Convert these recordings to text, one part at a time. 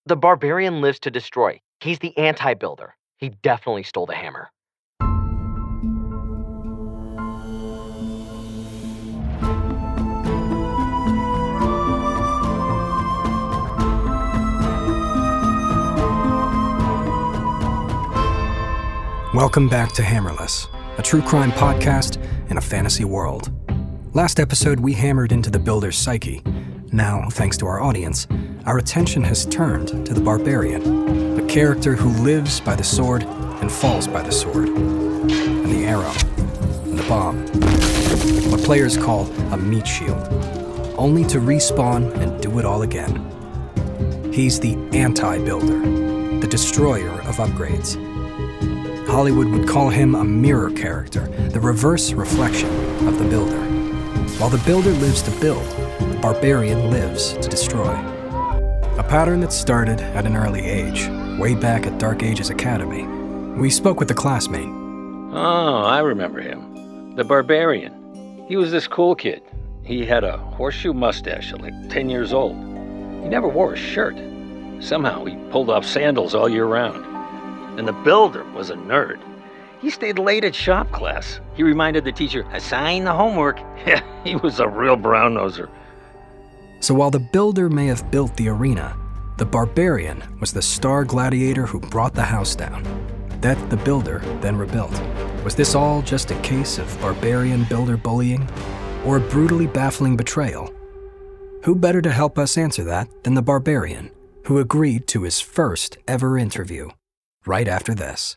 The Barbarian lives to destroy. He's the anti-builder. He definitely stole the hammer. Welcome back to Hammerless, a true crime podcast in a fantasy world. Last episode, we hammered into the builder's psyche. Now, thanks to our audience, our attention has turned to the Barbarian, a character who lives by the sword and falls by the sword, and the arrow, and the bomb. What players call a meat shield, only to respawn and do it all again. He's the anti-builder, the destroyer of upgrades. Hollywood would call him a mirror character, the reverse reflection of the builder. While the builder lives to build, the Barbarian lives to destroy. A pattern that started at an early age, way back at Dark Ages Academy. We spoke with a classmate. Oh, I remember him. The Barbarian. He was this cool kid. He had a horseshoe mustache at like 10 years old. He never wore a shirt. Somehow he pulled off sandals all year round. And the builder was a nerd. He stayed late at shop class. He reminded the teacher, assign the homework. Yeah, he was a real brown-noser. So while the builder may have built the arena, the Barbarian was the star gladiator who brought the house down. That the builder then rebuilt. Was this all just a case of Barbarian builder bullying? Or a brutally baffling betrayal? Who better to help us answer that than the Barbarian, who agreed to his first ever interview? Right after this.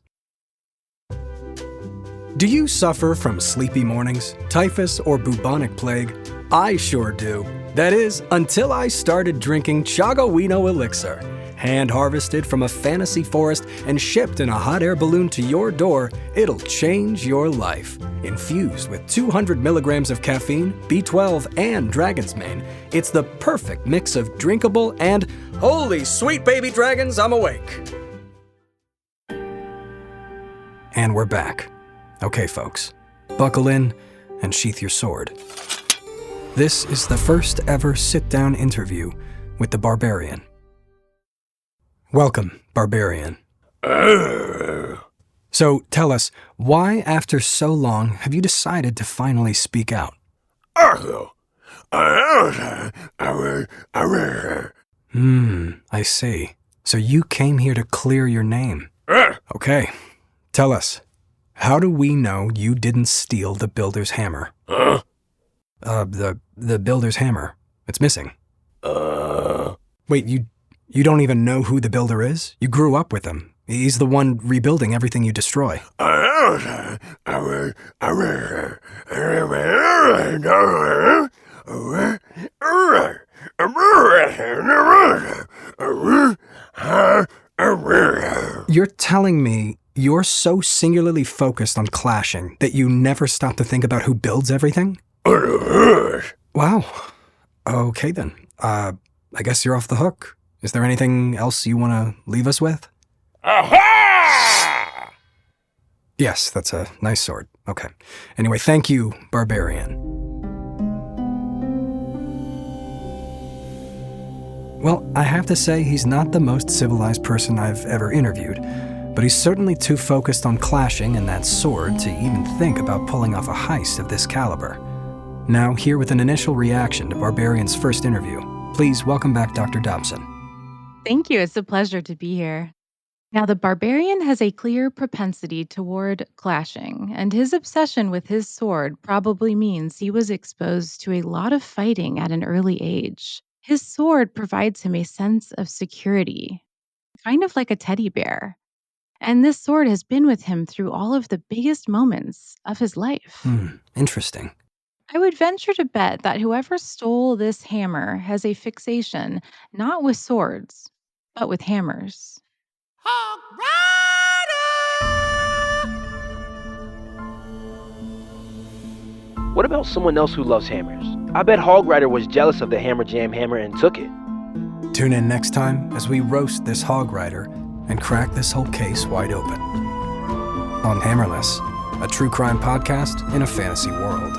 Do you suffer from sleepy mornings, typhus, or bubonic plague? I sure do. That is, until I started drinking Chagawino Elixir, hand-harvested from a fantasy forest and shipped in a hot air balloon to your door. It'll change your life. Infused with 200 milligrams of caffeine, B12, and dragon's mane, it's the perfect mix of drinkable and, holy sweet baby dragons, I'm awake. And we're back. Okay, folks, buckle in and sheath your sword. This is the first ever sit-down interview with the Barbarian. Welcome, Barbarian. So tell us, why after so long have you decided to finally speak out? I see. So you came here to clear your name. Okay. Tell us, how do we know you didn't steal the builder's hammer? The builder's hammer. It's missing. Wait, you don't even know who the builder is? You grew up with him. He's the one rebuilding everything you destroy. You're telling me you're so singularly focused on clashing that you never stop to think about who builds everything? Wow. Okay then. I guess you're off the hook. Is there anything else you want to leave us with? Aha! Yes, that's a nice sword. Okay. Anyway, thank you, Barbarian. Well, I have to say he's not the most civilized person I've ever interviewed. But he's certainly too focused on clashing and that sword to even think about pulling off a heist of this caliber. Now, here with an initial reaction to Barbarian's first interview, please welcome back Dr. Dobson. Thank you. It's a pleasure to be here. Now, the Barbarian has a clear propensity toward clashing, and his obsession with his sword probably means he was exposed to a lot of fighting at an early age. His sword provides him a sense of security, kind of like a teddy bear. And this sword has been with him through all of the biggest moments of his life. Interesting. I would venture to bet that whoever stole this hammer has a fixation not with swords, but with hammers. Hog Rider! What about someone else who loves hammers? I bet Hog Rider was jealous of the Hammer Jam hammer and took it. Tune in next time as we roast this Hog Rider and crack this whole case wide open. On Hammerless, a true crime podcast in a fantasy world.